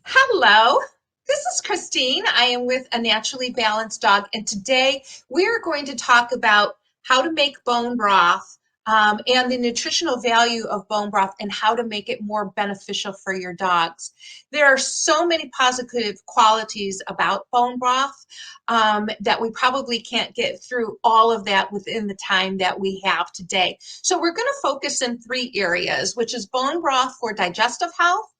Hello, this is Christine. I am with A Naturally Balanced Dog, and today we are going to talk about how to make bone broth and the nutritional value of bone broth and how to make it more beneficial for your dogs. There are so many positive qualities about bone broth that we probably can't get through all of that within the time that we have today. So we're going to focus in three areas, which is bone broth for digestive health,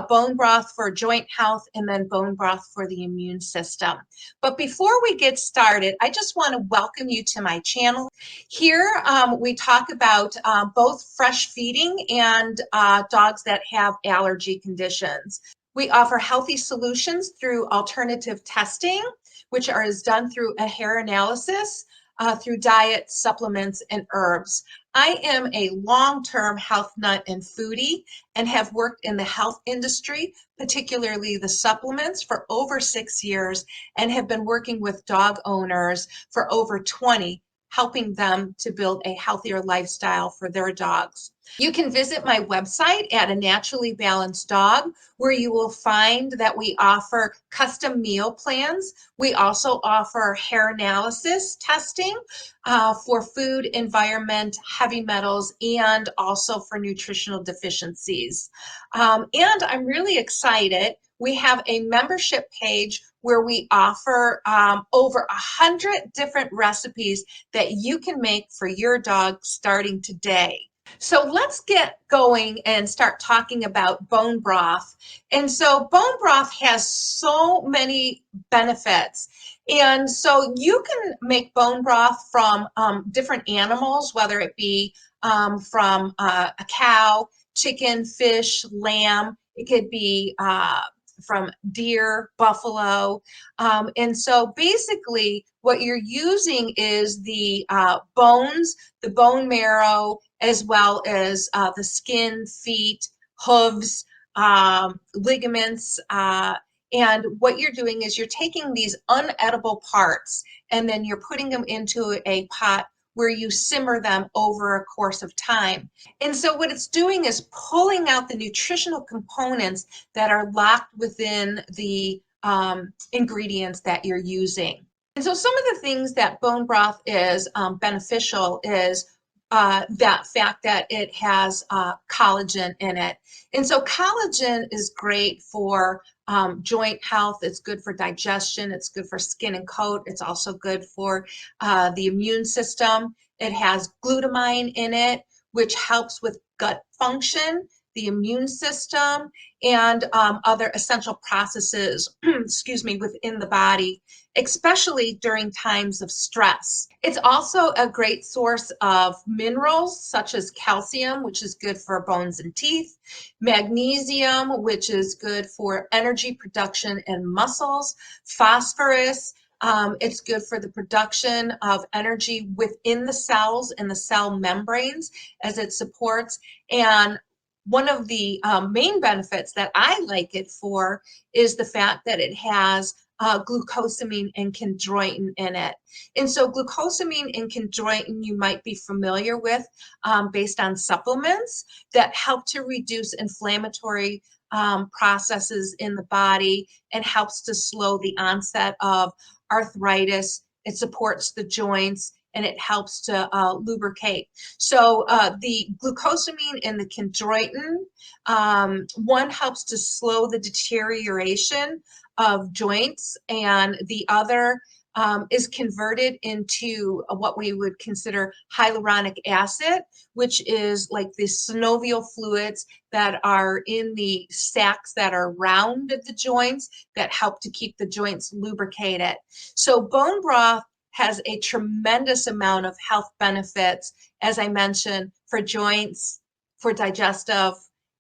bone broth for joint health, and then bone broth for the immune system. But before we get started, I just want to welcome you to my channel. Here we talk about both fresh feeding and dogs that have allergy conditions. We offer healthy solutions through alternative testing, which is done through a hair analysis, through diet, supplements, and herbs. I am a long-term health nut and foodie and have worked in the health industry, particularly the supplements, for over 6 years and have been working with dog owners for over 20, helping them to build a healthier lifestyle for their dogs. You can visit my website at A Naturally Balanced Dog, where you will find that we offer custom meal plans. We also offer hair analysis testing for food, environment, heavy metals, and also for nutritional deficiencies. And I'm really excited. We have a membership page where we offer over 100 different recipes that you can make for your dog starting today. So let's get going and start talking about bone broth. And so bone broth has so many benefits. And so you can make bone broth from different animals, whether it be from a cow, chicken, fish, lamb. It could be from deer, buffalo. And so basically what you're using is the bones, the bone marrow, as well as the skin, feet, hooves, ligaments. And what you're doing is you're taking these unedible parts and then you're putting them into a pot where you simmer them over a course of time. And so what it's doing is pulling out the nutritional components that are locked within the ingredients that you're using. And so some of the things that bone broth is beneficial is that fact that it has collagen in it. And so collagen is great for joint health. It's good for digestion. It's good for skin and coat. It's also good for the immune system. It has glutamine in it, which helps with gut function, the immune system, and other essential processes, excuse me, within the body, especially during times of stress. It's also a great source of minerals such as calcium, which is good for bones and teeth, magnesium, which is good for energy production and muscles, phosphorus. It's good for the production of energy within the cells and the cell membranes as it supports. And one of the main benefits that I like it for is the fact that it has glucosamine and chondroitin in it. And so glucosamine and chondroitin you might be familiar with based on supplements that help to reduce inflammatory processes in the body and helps to slow the onset of arthritis. It supports the joints and it helps to lubricate. So the glucosamine and the chondroitin, one helps to slow the deterioration of joints, and the other is converted into what we would consider hyaluronic acid, which is like the synovial fluids that are in the sacs that are around the joints that help to keep the joints lubricated. So bone broth has a tremendous amount of health benefits, as I mentioned, for joints, for digestive,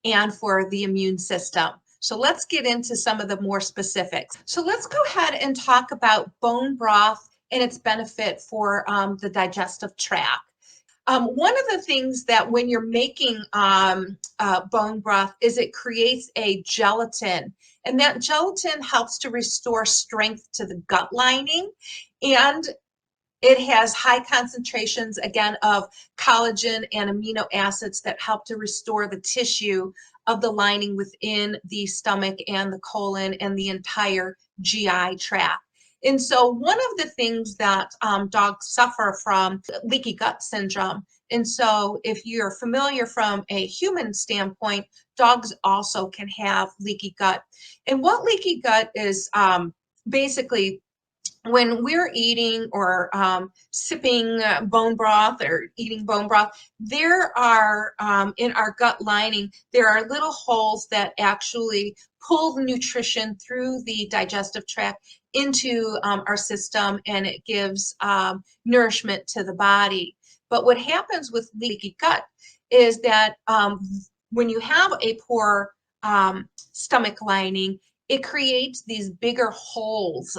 and for the immune system. So let's get into some of the more specifics. So let's go ahead and talk about bone broth and its benefit for the digestive tract. One of the things that when you're making bone broth is it creates a gelatin, and that gelatin helps to restore strength to the gut lining, and it has high concentrations, again, of collagen and amino acids that help to restore the tissue of the lining within the stomach and the colon and the entire GI tract. And so one of the things that dogs suffer from leaky gut syndrome. And so if you're familiar from a human standpoint, dogs also can have leaky gut. And what leaky gut is, basically, when we're eating or sipping bone broth or eating bone broth, there are, in our gut lining, there are little holes that actually pull the nutrition through the digestive tract into our system, and it gives nourishment to the body. But what happens with leaky gut is that when you have a poor stomach lining, it creates these bigger holes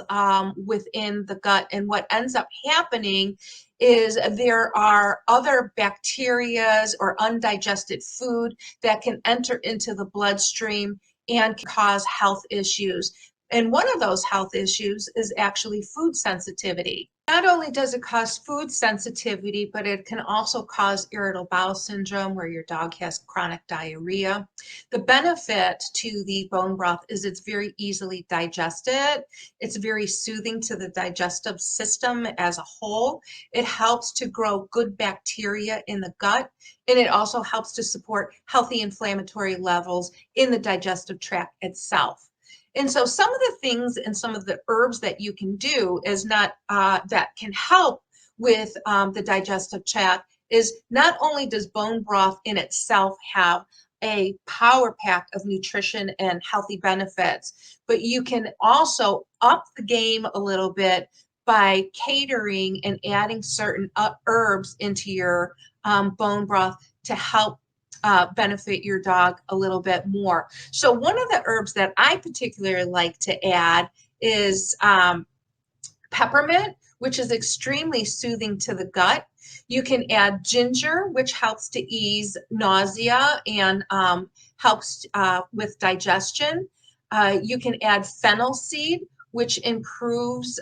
within the gut. And what ends up happening is there are other bacterias or undigested food that can enter into the bloodstream and cause health issues. And one of those health issues is actually food sensitivity. Not only does it cause food sensitivity, but it can also cause irritable bowel syndrome where your dog has chronic diarrhea. The benefit to the bone broth is it's very easily digested. It's very soothing to the digestive system as a whole. It helps to grow good bacteria in the gut, and it also helps to support healthy inflammatory levels in the digestive tract itself. And so some of the things and some of the herbs that you can do is not that can help with the digestive tract is not only does bone broth in itself have a power pack of nutrition and healthy benefits, but you can also up the game a little bit by catering and adding certain herbs into your bone broth to help benefit your dog a little bit more. So one of the herbs that I particularly like to add is peppermint, which is extremely soothing to the gut. You can add ginger, which helps to ease nausea and helps with digestion. You can add fennel seed, which improves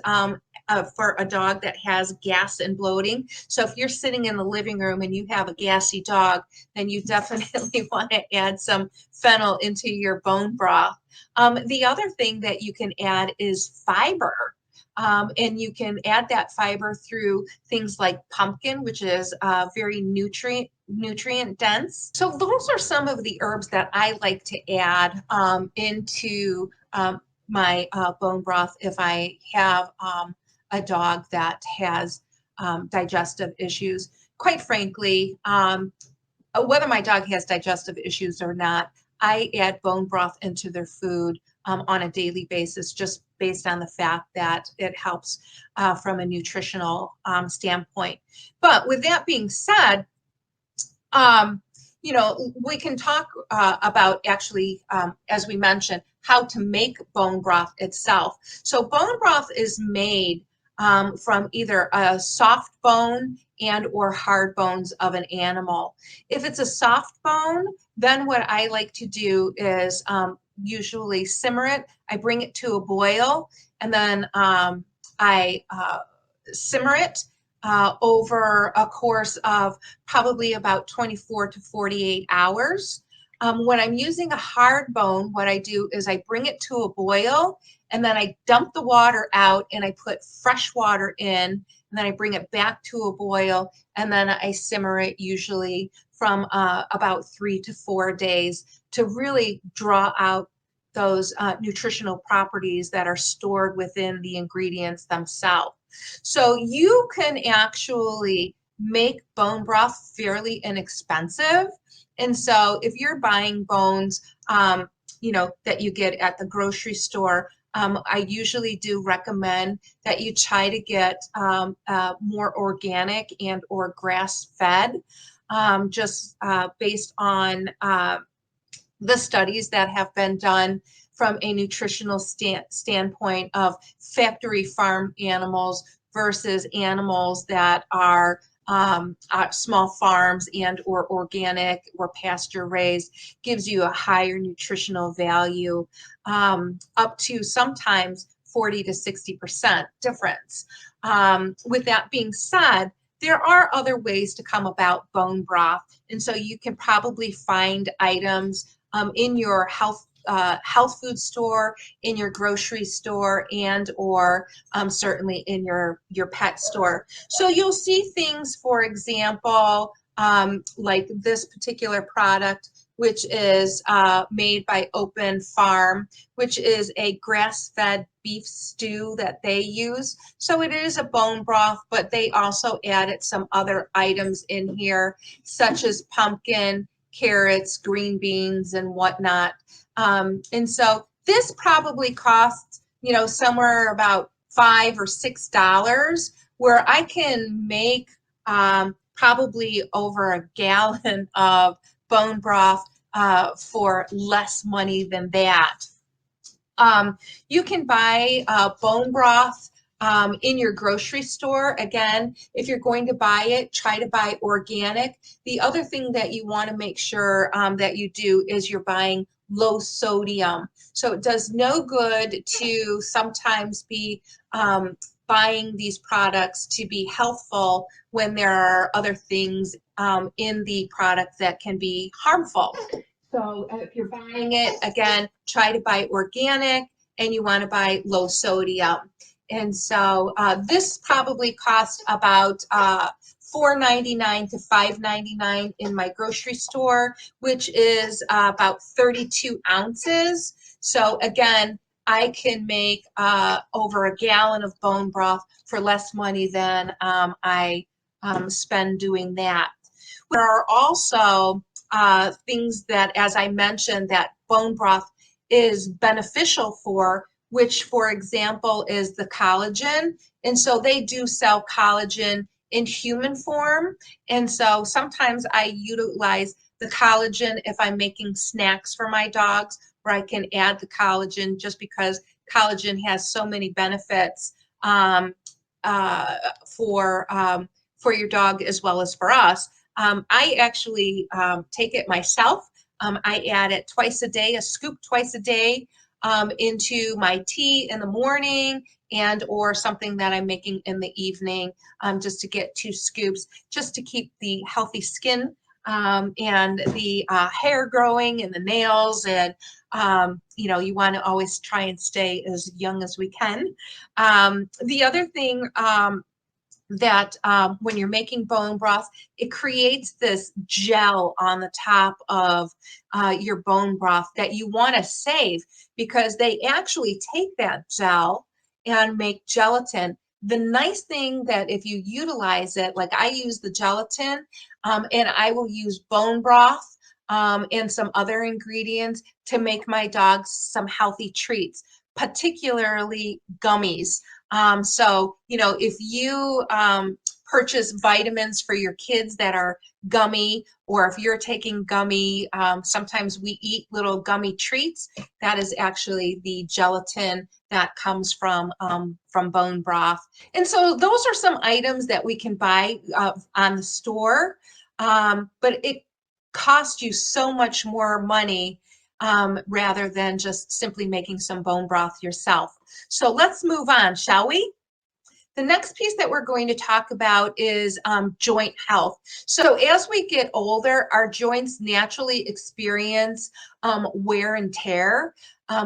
for a dog that has gas and bloating. So if you're sitting in the living room and you have a gassy dog, then you definitely want to add some fennel into your bone broth. The other thing that you can add is fiber. And you can add that fiber through things like pumpkin, which is very nutrient dense. So those are some of the herbs that I like to add into my bone broth if I have a dog that has digestive issues. Quite frankly, whether my dog has digestive issues or not, I add bone broth into their food on a daily basis, just based on the fact that it helps from a nutritional standpoint. But with that being said, we can talk about actually, as we mentioned, how to make bone broth itself. So bone broth is made from either a soft bone and or hard bones of an animal. If it's a soft bone, then what I like to do is usually simmer it. I bring it to a boil, and then I simmer it over a course of probably about 24 to 48 hours. When I'm using a hard bone, what I do is I bring it to a boil, and then I dump the water out and I put fresh water in, and then I bring it back to a boil, and then I simmer it usually from about 3 to 4 days to really draw out those nutritional properties that are stored within the ingredients themselves. So you can actually make bone broth fairly inexpensive. And so if you're buying bones, that you get at the grocery store, I usually do recommend that you try to get more organic and or grass-fed, just based on the studies that have been done from a nutritional standpoint of factory farm animals versus animals that are small farms and or organic or pasture raised, gives you a higher nutritional value, up to sometimes 40 to 60% difference. With that being said, there are other ways to come about bone broth. And so you can probably find items in your health food store, in your grocery store, and or certainly in your pet store. So you'll see things, for example, like this particular product, which is made by Open Farm, which is a grass-fed beef stew that they use. So it is a bone broth, but they also added some other items in here, such as pumpkin, carrots, green beans, and whatnot. And so this probably costs, somewhere about $5 or $6, where I can make probably over a gallon of bone broth for less money than that. You can buy bone broth in your grocery store. Again, if you're going to buy it, try to buy organic. The other thing that you want to make sure that you do is you're buying low sodium. So it does no good to sometimes be buying these products to be healthful when there are other things in the product that can be harmful. So if you're buying it, again, try to buy organic, and you want to buy low sodium. And so this probably cost about $4.99 to $5.99 in my grocery store, which is about 32 ounces. So again, I can make over a gallon of bone broth for less money than I spend doing that. There are also things that, as I mentioned, that bone broth is beneficial for, which, for example, is the collagen. And so they do sell collagen in human form. And so sometimes I utilize the collagen if I'm making snacks for my dogs, where I can add the collagen just because collagen has so many benefits for your dog as well as for us. I actually take it myself. I add it twice a day, a scoop twice a day into my tea in the morning and or something that I'm making in the evening, just to get 2 scoops, just to keep the healthy skin and the hair growing and the nails. And, you want to always try and stay as young as we can. The other thing that when you're making bone broth, it creates this gel on the top of your bone broth that you want to save, because they actually take that gel and make gelatin. The nice thing that if you utilize it, like I use the gelatin and I will use bone broth and some other ingredients to make my dogs some healthy treats, particularly gummies. So, if you purchase vitamins for your kids that are gummy, or if you're taking gummy, sometimes we eat little gummy treats. That is actually the gelatin that comes from bone broth. And so those are some items that we can buy on the store, but it costs you so much more money rather than just simply making some bone broth yourself. So let's move on, shall we? The next piece that we're going to talk about is joint health. So as we get older, our joints naturally experience wear and tear.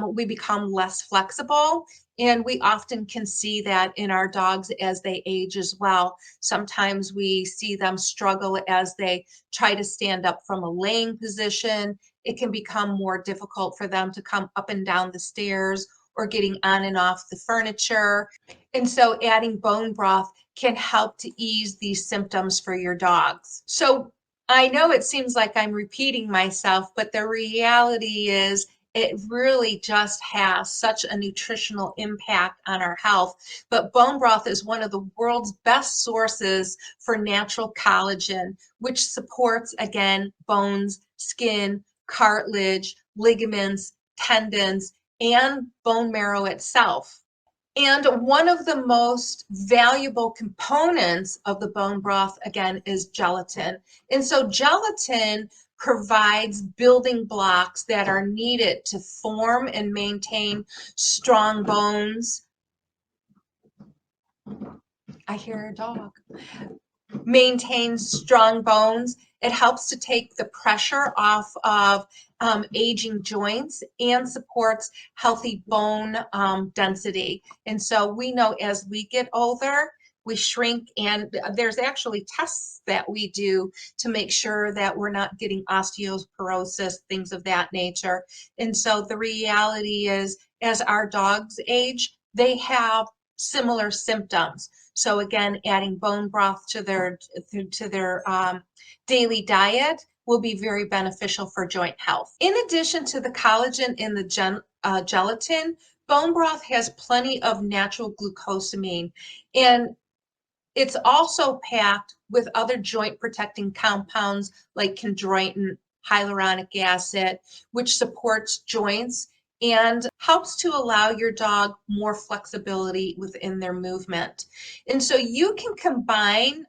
We become less flexible, and we often can see that in our dogs as they age as well. Sometimes we see them struggle as they try to stand up from a laying position. It can become more difficult for them to come up and down the stairs or getting on and off the furniture. And so adding bone broth can help to ease these symptoms for your dogs. So I know it seems like I'm repeating myself, but the reality is it really just has such a nutritional impact on our health. But bone broth is one of the world's best sources for natural collagen, which supports, again, bones, skin, cartilage, ligaments, tendons, and bone marrow itself. And one of the most valuable components of the bone broth, again, is gelatin. And so gelatin provides building blocks that are needed to form and maintain strong bones. I hear a dog. maintains strong bones. It helps to take the pressure off of aging joints and supports healthy bone density. And so we know as we get older, we shrink, and there's actually tests that we do to make sure that we're not getting osteoporosis, things of that nature. And so the reality is, as our dogs age, they have similar symptoms. So again, adding bone broth to their daily diet will be very beneficial for joint health. In addition to the collagen in the gelatin, bone broth has plenty of natural glucosamine, and it's also packed with other joint protecting compounds like chondroitin, hyaluronic acid, which supports joints and helps to allow your dog more flexibility within their movement. And so you can combine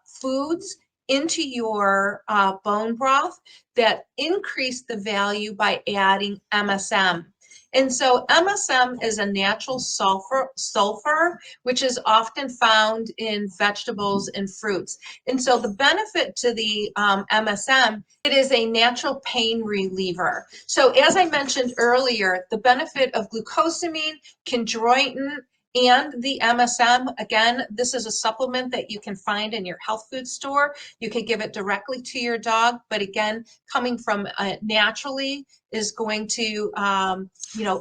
foods into your bone broth that increase the value by adding MSM. And so MSM is a natural sulfur, which is often found in vegetables and fruits. And so the benefit to the MSM, it is a natural pain reliever. So as I mentioned earlier, the benefit of glucosamine, chondroitin, and the MSM, again, this is a supplement that you can find in your health food store. You can give it directly to your dog, but again, coming from naturally is going to,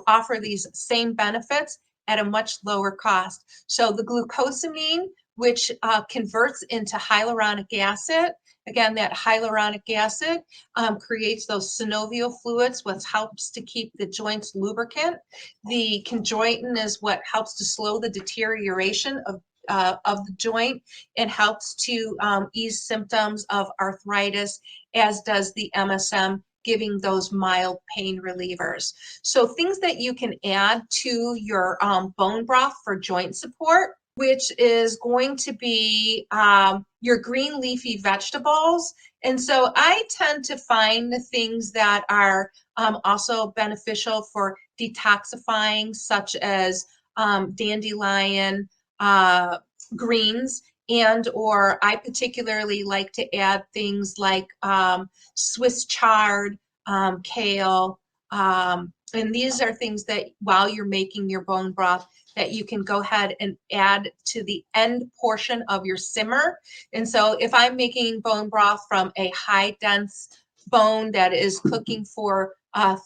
offer these same benefits at a much lower cost. So the glucosamine, which converts into hyaluronic acid. Again, that hyaluronic acid creates those synovial fluids, which helps to keep the joints lubricant. The chondroitin is what helps to slow the deterioration of the joint and helps to ease symptoms of arthritis, as does the MSM, giving those mild pain relievers. So things that you can add to your bone broth for joint support, which is going to be your green leafy vegetables. And so I tend to find the things that are also beneficial for detoxifying, such as dandelion greens, and or I particularly like to add things like Swiss chard, kale, and these are things that while you're making your bone broth, that you can go ahead and add to the end portion of your simmer. And so if I'm making bone broth from a high dense bone that is cooking for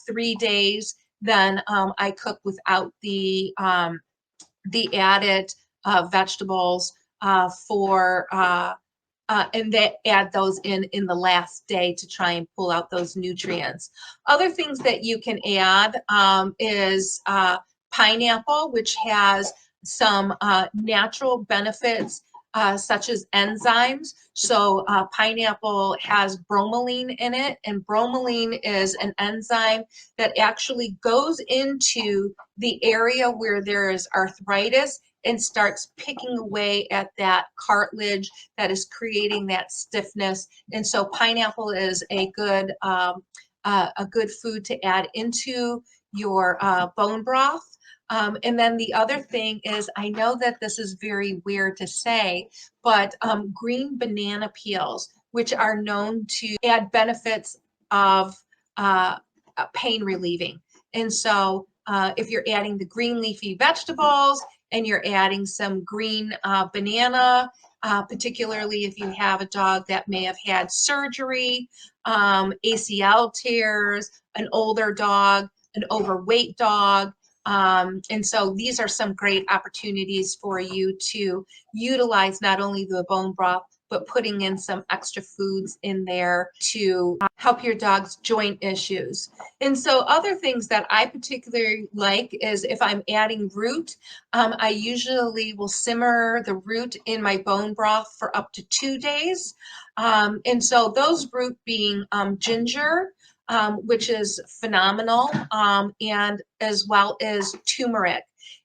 3 days, then I cook without the added vegetables and they add those in the last day to try and pull out those nutrients. Other things that you can add is pineapple, which has some natural benefits such as enzymes. So pineapple has bromelain in it, and bromelain is an enzyme that actually goes into the area where there is arthritis and starts picking away at that cartilage that is creating that stiffness. And so pineapple is a good food to add into your bone broth. And then the other thing is, I know that this is very weird to say, but green banana peels, which are known to add benefits of pain relieving. And so if you're adding the green leafy vegetables and you're adding some green banana, particularly if you have a dog that may have had surgery, ACL tears, an older dog, an overweight dog. And so these are some great opportunities for you to utilize not only the bone broth, but putting in some extra foods in there to help your dog's joint issues. And so other things that I particularly like is if I'm adding root, I usually will simmer the root in my bone broth for up to 2 days. And so those root being ginger, which is phenomenal, and as well as turmeric.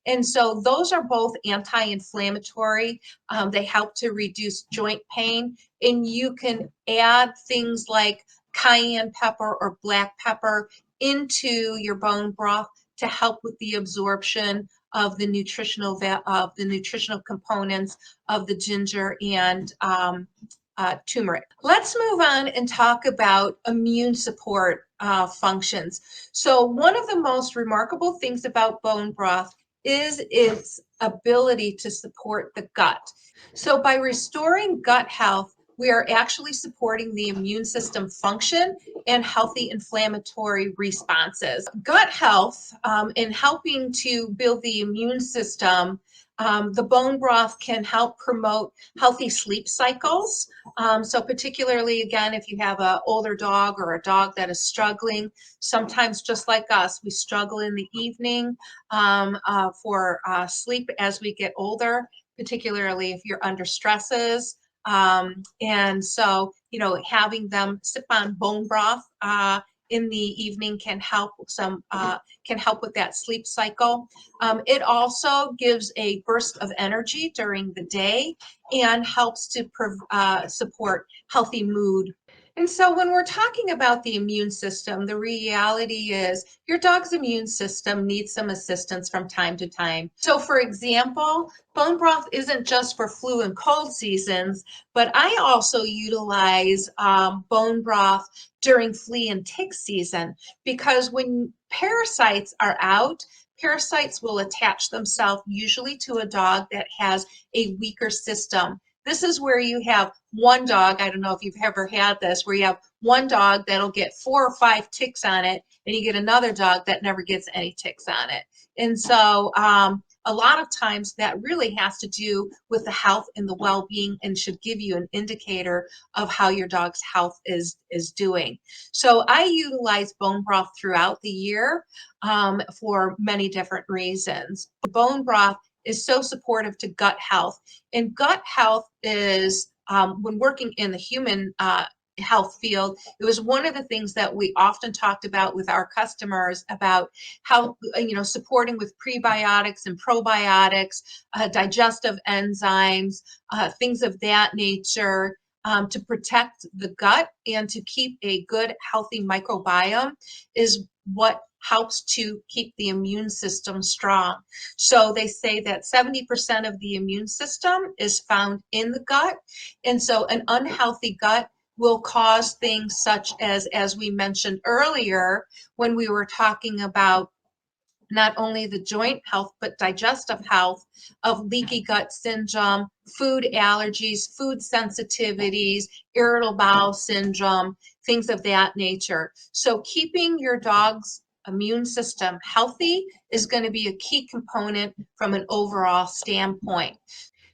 And so those are both anti-inflammatory. They help to reduce joint pain. And you can add things like cayenne pepper or black pepper into your bone broth to help with the absorption of the nutritional components of the ginger and turmeric. Let's move on and talk about immune support functions. So one of the most remarkable things about bone broth is its ability to support the gut. So by restoring gut health, we are actually supporting the immune system function and healthy inflammatory responses. Gut health, in helping to build the immune system, the bone broth can help promote healthy sleep cycles. So particularly, again, if you have an older dog or a dog that is struggling, sometimes just like us, we struggle in the evening for sleep as we get older, particularly if you're under stresses. And so, having them sip on bone broth in the evening can help with that sleep cycle. It also gives a burst of energy during the day and helps to support healthy mood. And so when we're talking about the immune system, the reality is your dog's immune system needs some assistance from time to time. So for example, bone broth isn't just for flu and cold seasons, but I also utilize bone broth during flea and tick season, because when parasites are out, parasites will attach themselves usually to a dog that has a weaker system. This is where you have one dog, I don't know if you've ever had this, where you have one dog that'll get 4 or 5 ticks on it, and you get another dog that never gets any ticks on it. And so a lot of times that really has to do with the health and the well-being, and should give you an indicator of how your dog's health is doing. So I utilize bone broth throughout the year for many different reasons. Bone broth is so supportive to gut health. And gut health is, when working in the human health field, it was one of the things that we often talked about with our customers, about how, supporting with prebiotics and probiotics, digestive enzymes, things of that nature, to protect the gut and to keep a good, healthy microbiome is what helps to keep the immune system strong. So they say that 70% of the immune system is found in the gut. And so an unhealthy gut will cause things such as we mentioned earlier, when we were talking about not only the joint health, but digestive health, of leaky gut syndrome, food allergies, food sensitivities, irritable bowel syndrome, things of that nature. So keeping your dog's immune system healthy is going to be a key component from an overall standpoint.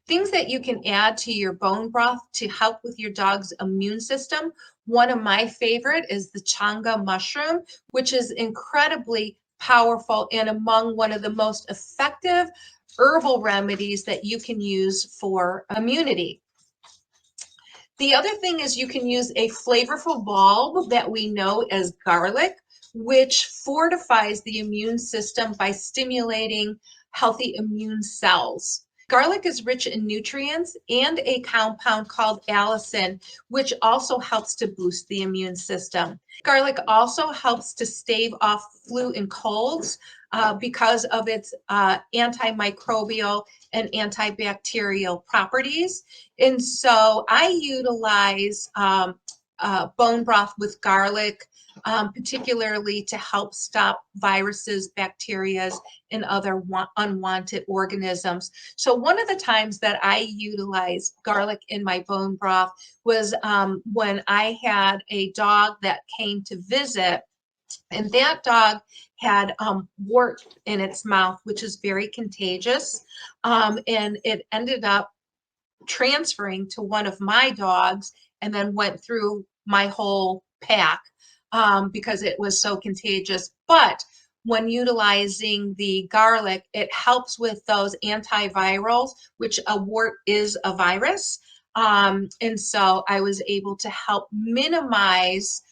Things that you can add to your bone broth to help with your dog's immune system. One of my favorite is the changa mushroom, which is incredibly powerful and among one of the most effective herbal remedies that you can use for immunity. The other thing is you can use a flavorful bulb that we know as garlic, which fortifies the immune system by stimulating healthy immune cells. Garlic is rich in nutrients and a compound called allicin, which also helps to boost the immune system. Garlic also helps to stave off flu and colds because of its antimicrobial and antibacterial properties. And so I utilize bone broth with garlic, particularly to help stop viruses, bacteria, and other unwanted organisms. So one of the times that I utilized garlic in my bone broth was when I had a dog that came to visit, and that dog had wart in its mouth, which is very contagious, and it ended up transferring to one of my dogs and then went through my whole pack because it was so contagious. But when utilizing the garlic, it helps with those antivirals, which a wart is a virus. And so I was able to help minimize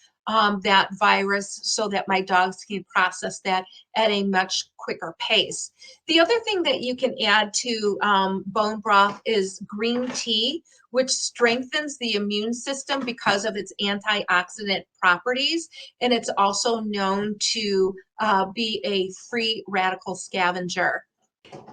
that virus so that my dogs can process that at a much quicker pace. The other thing that you can add to bone broth is green tea, which strengthens the immune system because of its antioxidant properties. And it's also known to be a free radical scavenger.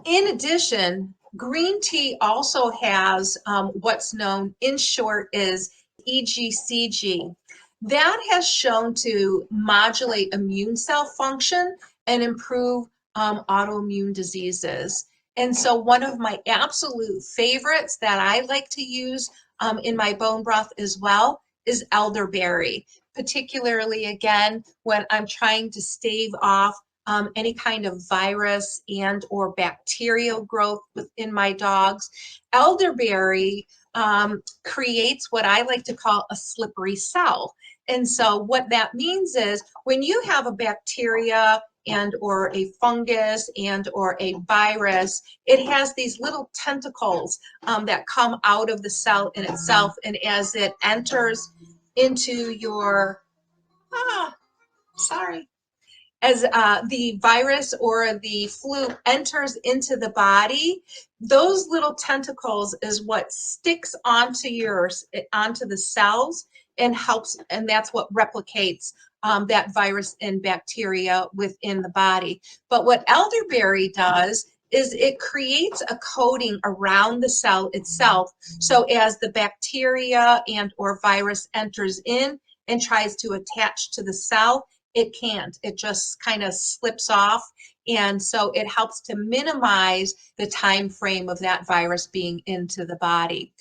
In addition, green tea also has what's known in short as EGCG. That has shown to modulate immune cell function and improve autoimmune diseases. And so one of my absolute favorites that I like to use in my bone broth as well is elderberry, particularly again when I'm trying to stave off any kind of virus and or bacterial growth within my dogs. Elderberry creates what I like to call a slippery cell. And so what that means is when you have a bacteria and or a fungus and or a virus, it has these little tentacles that come out of the cell in itself. And as it enters into your, sorry, as the virus or the flu enters into the body, those little tentacles is what sticks onto the cells and helps, and that's what replicates that virus and bacteria within the body. But what elderberry does is it creates a coating around the cell itself. So as the bacteria and or virus enters in and tries to attach to the cell, it can't. It just kind of slips off. And so it helps to minimize the time frame of that virus being into the body.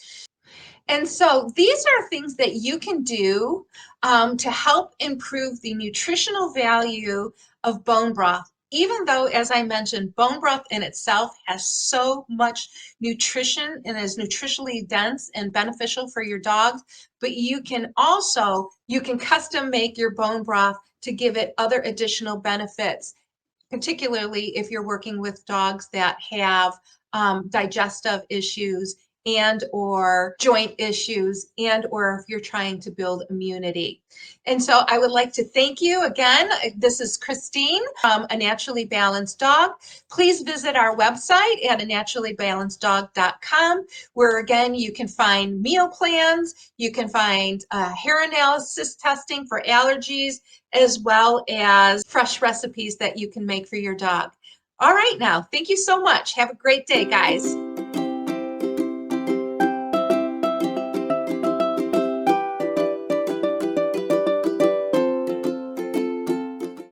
And so these are things that you can do to help improve the nutritional value of bone broth. Even though, as I mentioned, bone broth in itself has so much nutrition and is nutritionally dense and beneficial for your dogs, but you can custom make your bone broth to give it other additional benefits, particularly if you're working with dogs that have digestive issues and or joint issues and or if you're trying to build immunity. And so I would like to thank you again. This is Christine from A Naturally Balanced Dog. Please visit our website at anaturallybalanceddog.com, where again you can find meal plans, you can find hair analysis testing for allergies, as well as fresh recipes that you can make for your dog. All right, now, thank you so much. Have a great day, guys.